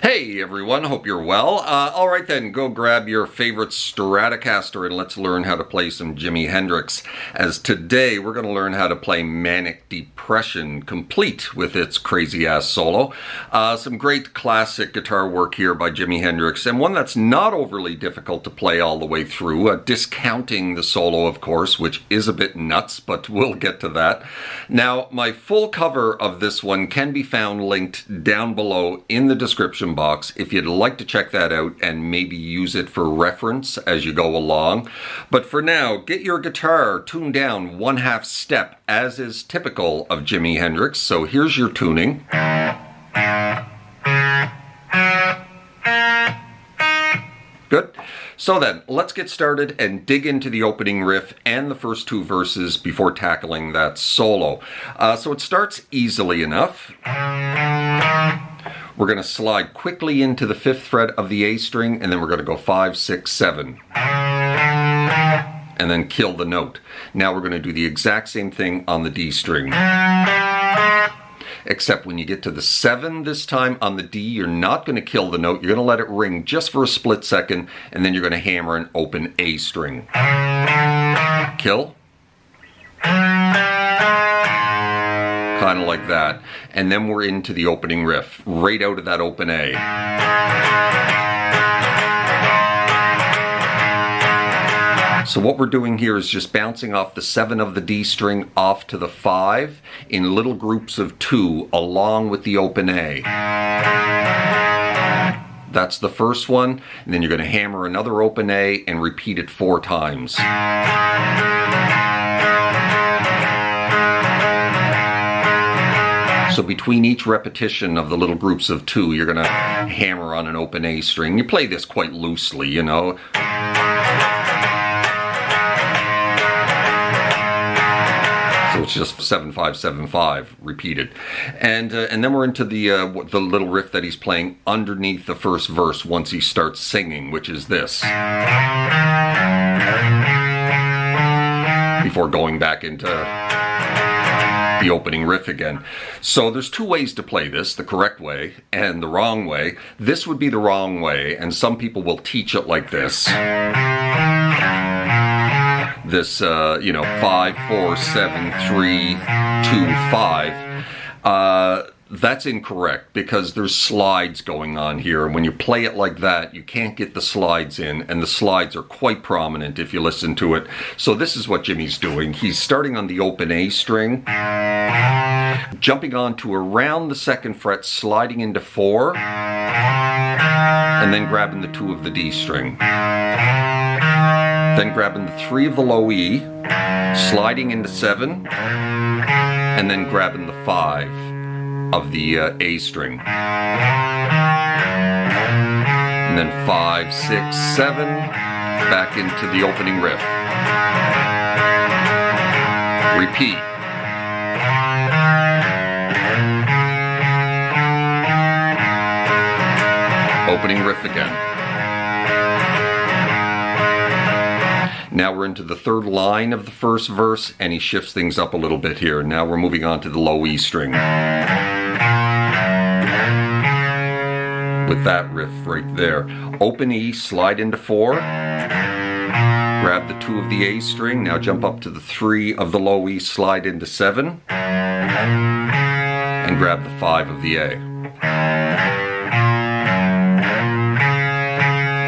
Hey everyone, hope you're well. Alright then, go grab your favorite Stratocaster and let's learn how to play some Jimi Hendrix. As today we're going to learn how to play Manic Depression, complete with its crazy ass solo. Some great classic guitar work here by Jimi Hendrix, and one that's not overly difficult to play all the way through, discounting the solo of course, which is a bit nuts, but we'll get to that. Now, my full cover of this one can be found linked down below in the description box if you'd like to check that out and maybe use it for reference as you go along. But for now, get your guitar tuned down 1/2 step as is typical of Jimi Hendrix. So here's your tuning. Good. So then, let's get started and dig into the opening riff and the first two verses before tackling that solo. So it starts easily enough. We're going to slide quickly into the 5th fret of the A string, and then we're going to go 5, 6, 7. And then kill the note. Now we're going to do the exact same thing on the D string. Except when you get to the 7 this time on the D, you're not going to kill the note. You're going to let it ring just for a split second, and then you're going to hammer an open A string. Kill. Kind of like that. And then we're into the opening riff, right out of that open A. So what we're doing here is just bouncing off the 7 of the D string off to the 5 in little groups of 2 along with the open A. That's the first one, and then you're going to hammer another open A and repeat it 4 times. So between each repetition of the little groups of 2, you're going to hammer on an open A string. You play this quite loosely, you know. So it's just 7, 5, 7, 5 repeated, and then we're into the little riff that he's playing underneath the first verse once he starts singing, which is this. Before going back into the opening riff again. So there's 2 ways to play this, the correct way and the wrong way. This would be the wrong way, and some people will teach it like this. This, 5, 4, 7, 3, 2, 5. That's incorrect because there's slides going on here, and when you play it like that, you can't get the slides in, and the slides are quite prominent if you listen to it. So this is what Jimi's doing. He's starting on the open A string, jumping on to around the 2nd fret, sliding into 4, and then grabbing the 2 of the D string. Then grabbing the 3 of the low E, sliding into 7, and then grabbing the 5 of the A string. And then 5, 6, 7, back into the opening riff. Repeat. Opening riff again. Now we're into the 3rd line of the first verse, and he shifts things up a little bit here. Now we're moving on to the low E string. With that riff right there. Open E, slide into 4. Grab the 2 of the A string. Now jump up to the 3 of the low E, slide into 7. And grab the 5 of the A.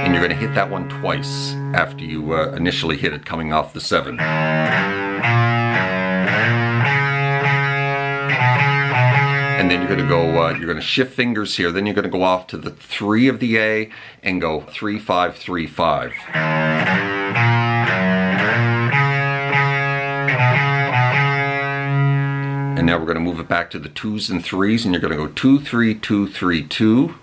And you're going to hit that one twice after you initially hit it coming off the 7. And then you're going to go, you're going to shift fingers here, then you're going to go off to the 3 of the A and go 3, 5, 3, 5. And now we're going to move it back to the 2s and 3s, and you're going to go 2, 3, 2, 3, 2.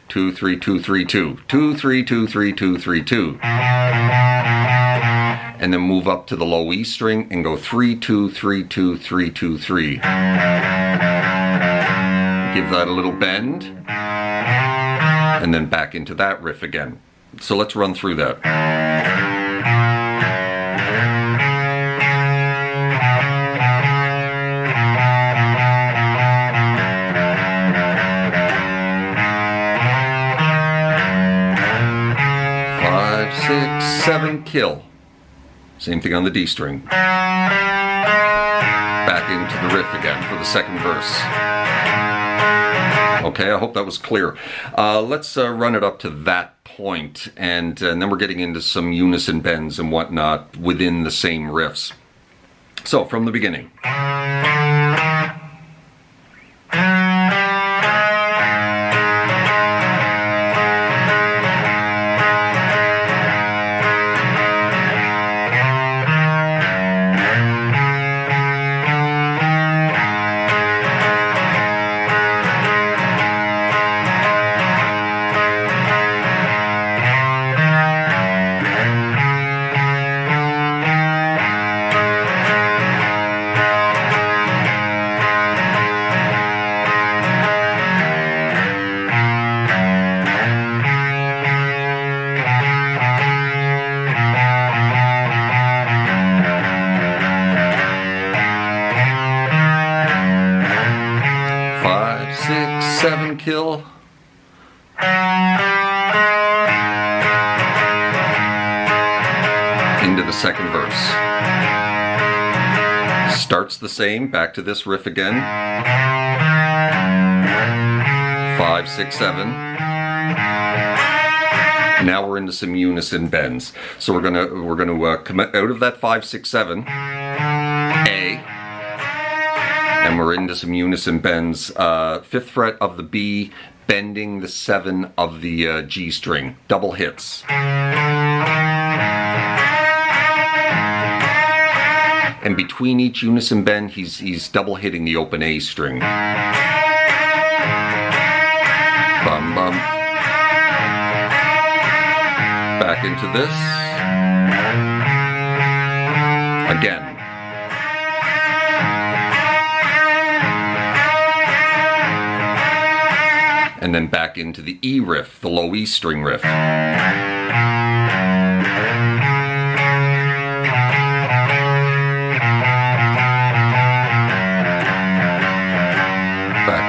2, 3, 2, 3, 2. 2, 3, 2, 3, 2, 3, 2. And then move up to the low E string and go 3, 2, 3, 2, 3, 2, 3. Give that a little bend. And then back into that riff again. So let's run through that. 7, kill. Same thing on the D string. Back into the riff again for the second verse. Okay, I hope that was clear. Let's run it up to that point, and then we're getting into some unison bends and whatnot within the same riffs. So, from the beginning. 7, kill. Into the second verse. Starts the same, back to this riff again. 5, 6, 7. Now we're into some unison bends. So we're gonna come out of that 5, 6, 7. A. And we're into some unison bends. 5th fret of the B, bending the 7 of the G string. Double hits. And between each unison bend, he's double hitting the open A string. Bum bum. Back into this. Again. And then back into the E riff, the low E string riff. Back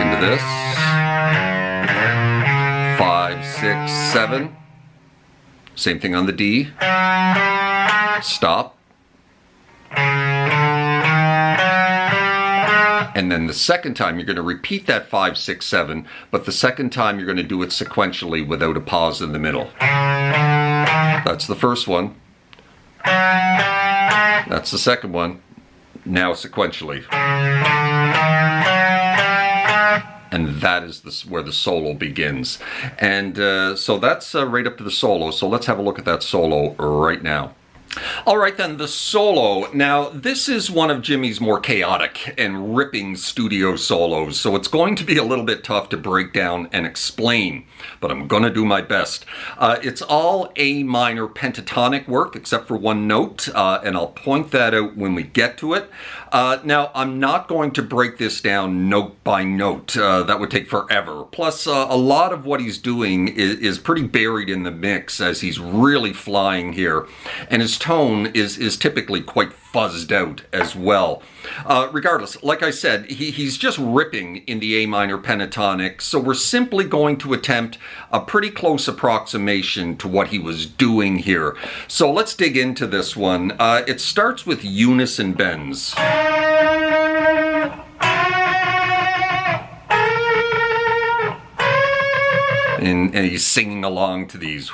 into this. 5, 6, 7. Same thing on the D. Stop. And then the second time you're going to repeat that 5, 6, 7, but the second time you're going to do it sequentially without a pause in the middle. That's the first one. That's the second one. Now sequentially. And that is where the solo begins. And so that's right up to the solo. So let's have a look at that solo right now. All right then, the solo. Now, this is one of Jimi's more chaotic and ripping studio solos, so it's going to be a little bit tough to break down and explain, but I'm going to do my best. It's all A minor pentatonic work, except for one note, and I'll point that out when we get to it. Now, I'm not going to break this down note by note. That would take forever. Plus, a lot of what he's doing is pretty buried in the mix as he's really flying here, and his tone is typically quite fuzzed out as well. Regardless, like I said, he's just ripping in the A minor pentatonic, so we're simply going to attempt a pretty close approximation to what he was doing here. So let's dig into this one. It starts with unison bends. And he's singing along to these.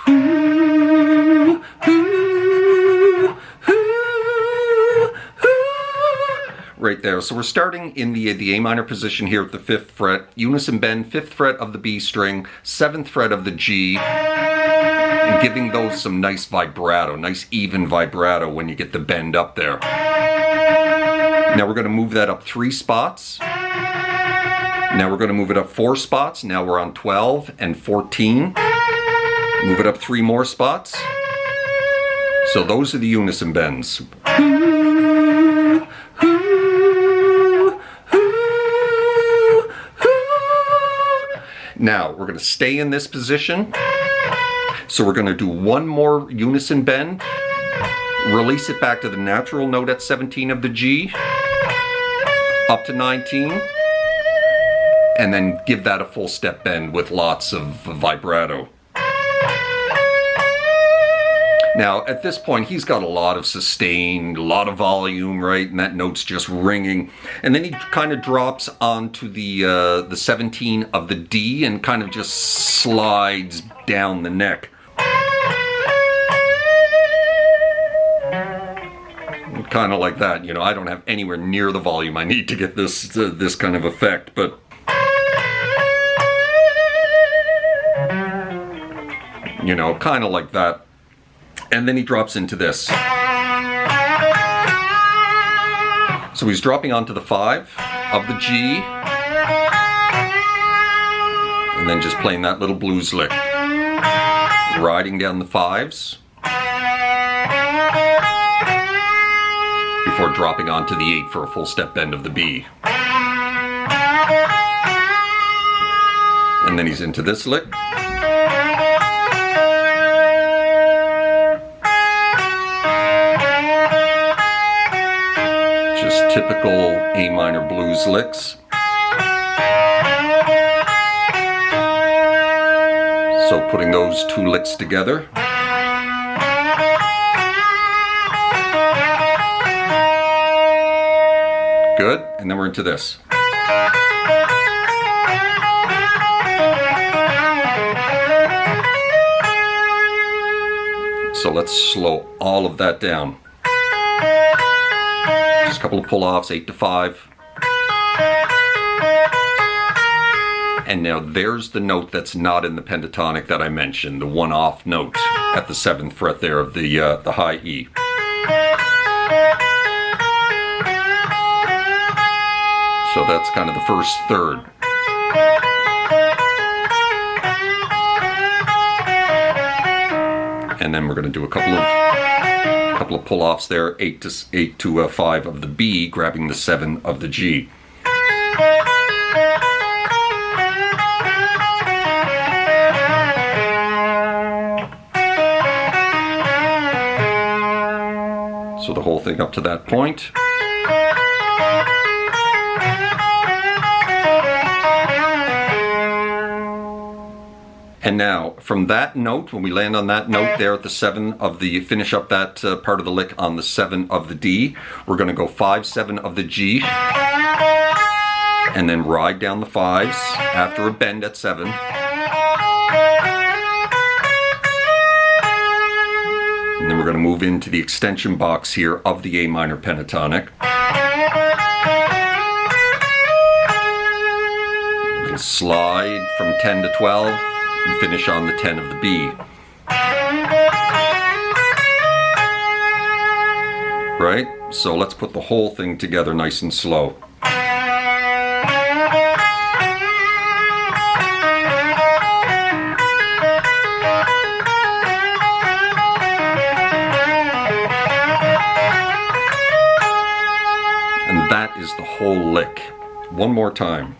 Right there. So we're starting in the A minor position here at the 5th fret, unison bend, 5th fret of the B string, 7th fret of the G, and giving those some nice vibrato, nice even vibrato when you get the bend up there. Now we're going to move that up 3 spots. Now we're going to move it up 4 spots. Now we're on 12 and 14. Move it up 3 more spots. So those are the unison bends. Now, we're going to stay in this position. So we're going to do one more unison bend. Release it back to the natural note at 17 of the G. Up to 19. And then give that a full step bend with lots of vibrato. Now, at this point, he's got a lot of sustain, a lot of volume, right? And that note's just ringing. And then he kind of drops onto the 17 of the D and kind of just slides down the neck. Kind of like that. You know, I don't have anywhere near the volume I need to get this this kind of effect, but you know, kind of like that. And then he drops into this. So he's dropping onto the 5 of the G, and then just playing that little blues lick, riding down the 5s before dropping onto the 8 for a full step bend of the B. And then he's into this lick. Just typical A minor blues licks. So putting those two licks together. Good, and then we're into this. So let's slow all of that down. Just a couple of pull-offs, 8 to 5. And now there's the note that's not in the pentatonic that I mentioned, the one-off note at the 7th fret there of the high E. So that's kind of the first third. And then we're going to do a couple of pull-offs there, 8 to 5 of the B, grabbing the 7 of the G. So the whole thing up to that point. And now, from that note, when we land on that note there at the 7 of the, finish up that part of the lick on the 7 of the D, we're going to go 5, 7 of the G, and then ride down the 5s after a bend at 7. And then we're going to move into the extension box here of the A minor pentatonic. We'll slide from 10 to 12. And finish on the 10 of the B. Right? So let's put the whole thing together nice and slow. And that is the whole lick. One more time.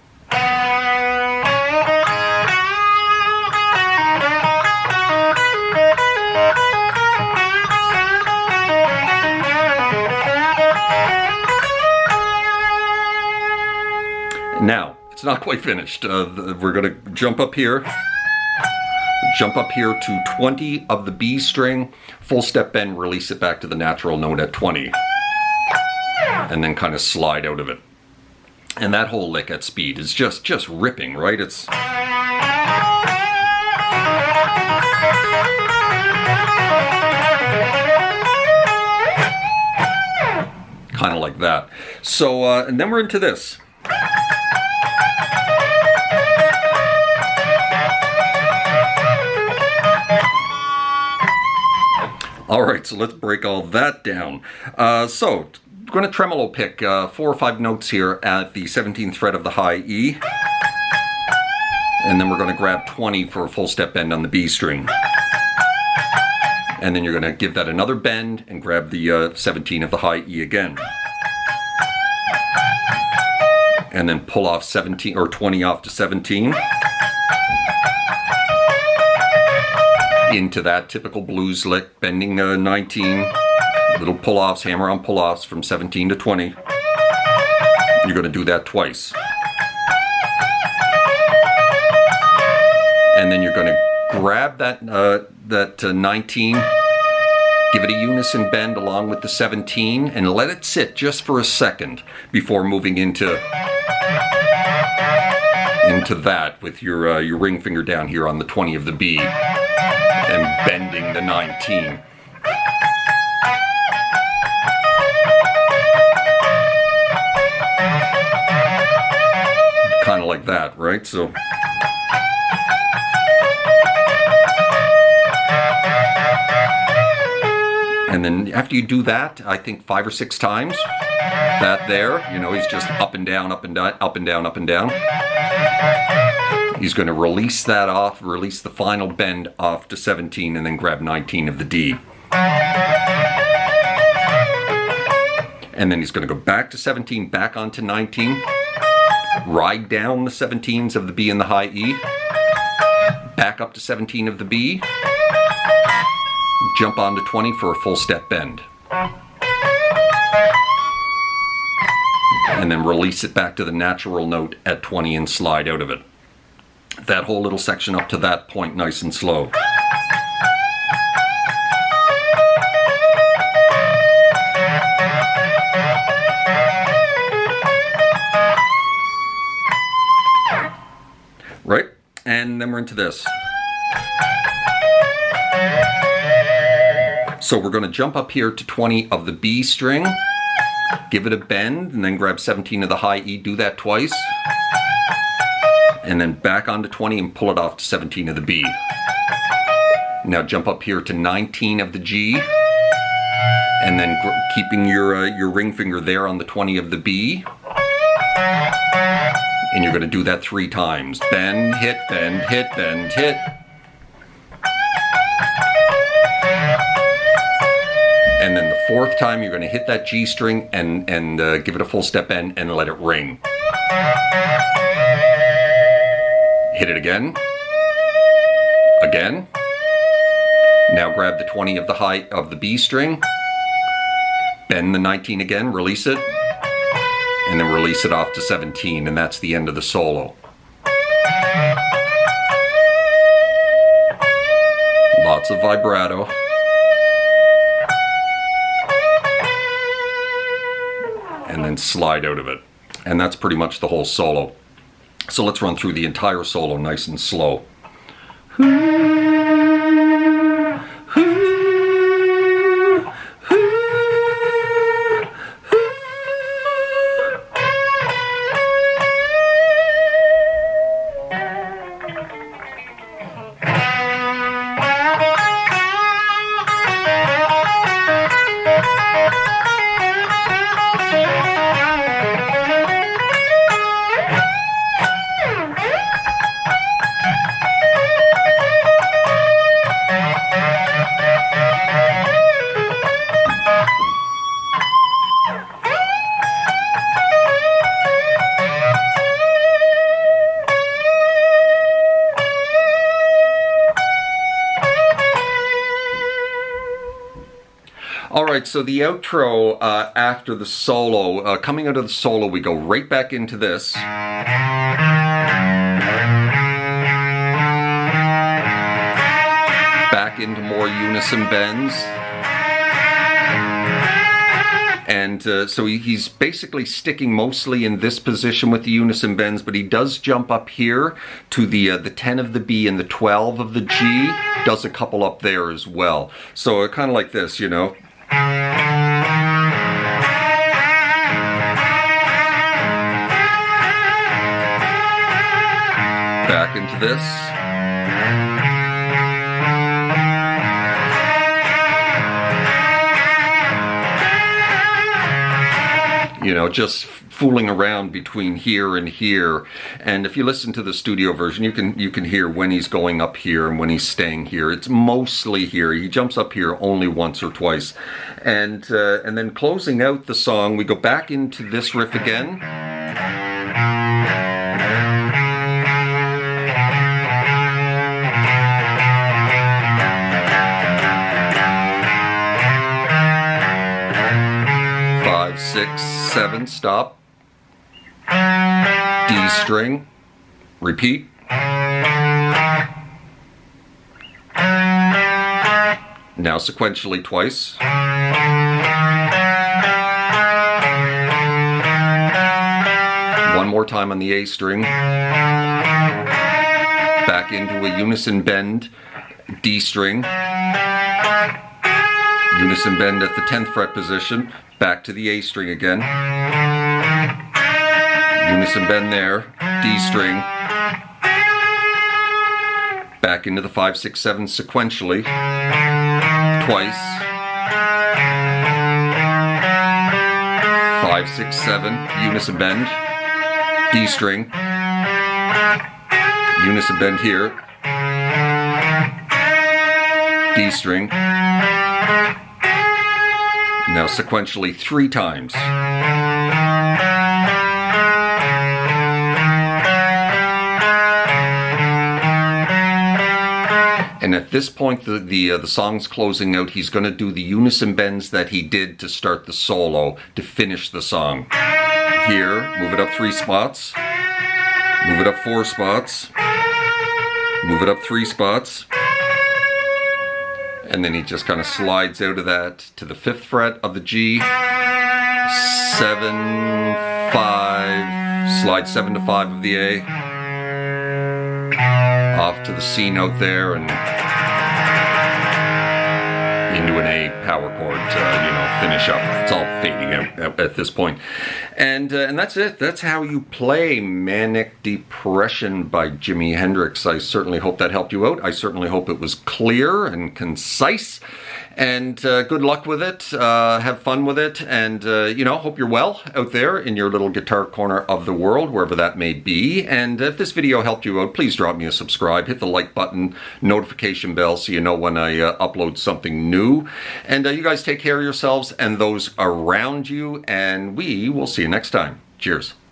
Now, it's not quite finished. We're going to jump up here to 20 of the B string, full step bend, release it back to the natural note at 20, and then kind of slide out of it. And that whole lick at speed is just ripping, right? It's kind of like that. So, and then we're into this. All right, so let's break all that down. So we're going to tremolo pick 4 or 5 notes here at the 17th fret of the high E. And then we're going to grab 20 for a full step bend on the B string. And then you're going to give that another bend and grab the 17 of the high E again. And then pull off 17 or 20 off to 17. Into that typical blues lick, bending 19, little pull-offs, hammer-on pull-offs from 17 to 20. You're going to do that twice. And then you're going to grab that 19 Give it a unison bend along with the 17 and let it sit just for a second before moving into that with your ring finger down here on the 20 of the B and bending the 19. Kind of like that, right? So and then after you do that, I think 5 or 6 times, that there, you know, he's just up and down, up and down, up and down, up and down. He's going to release that off, release the final bend off to 17, and then grab 19 of the D. And then he's going to go back to 17, back onto 19, ride down the 17s of the B and the high E, back up to 17 of the B, jump onto 20 for a full step bend. And then release it back to the natural note at 20 and slide out of it. That whole little section up to that point, nice and slow. Right? And then we're into this. So we're going to jump up here to 20 of the B string, give it a bend, and then grab 17 of the high E, do that twice, and then back onto 20 and pull it off to 17 of the B. Now jump up here to 19 of the G, and then keeping your ring finger there on the 20 of the B, and you're going to do that 3 times. Bend, hit, bend, hit, bend, hit. And then the 4th time you're going to hit that G string and give it a full step bend and let it ring. Hit it again. Again. Now grab the 20 of the high of the B string. Bend the 19 again, release it. And then release it off to 17, and that's the end of the solo. Lots of vibrato. And then slide out of it. And that's pretty much the whole solo. So let's run through the entire solo nice and slow. Alright, so the outro after the solo, coming out of the solo, we go right back into this. Back into more unison bends. And so he's basically sticking mostly in this position with the unison bends, but he does jump up here to the 10 of the B and the 12 of the G, does a couple up there as well. So kind of like this, you know. Back into this. You know, just fooling around between here and here. And if you listen to the studio version, you can hear when he's going up here and when he's staying here. It's mostly here. He jumps up here only once or twice. And then closing out the song, we go back into this riff again. Five, 6, 7, stop. D string, repeat. Now sequentially twice. One more time on the A string. Back into a unison bend, D string. Unison bend at the 10th fret position. Back to the A string again. Unison bend there, D string. Back into the 5, 6, 7 sequentially. Twice. 5, 6, 7, unison bend. D string. Unison bend here. D string. Now sequentially 3 times. And at this point, the song's closing out. He's going to do the unison bends that he did to start the solo to finish the song. Here, move it up 3 spots. Move it up 4 spots. Move it up 3 spots. And then he just kind of slides out of that to the 5th fret of the G. 7, 5, slide 7 to 5 of the A. Off to the C note there and into an A power chord to, finish up. It's all fading out at this point. And that's it. That's how you play Manic Depression by Jimi Hendrix. I certainly hope that helped you out. I certainly hope it was clear and concise. And good luck with it. Have fun with it. And, hope you're well out there in your little guitar corner of the world, wherever that may be. And if this video helped you out, please drop me a subscribe. Hit the like button, notification bell, so you know when I upload something new. And you guys take care of yourselves and those around you. And we will see you next time. Cheers.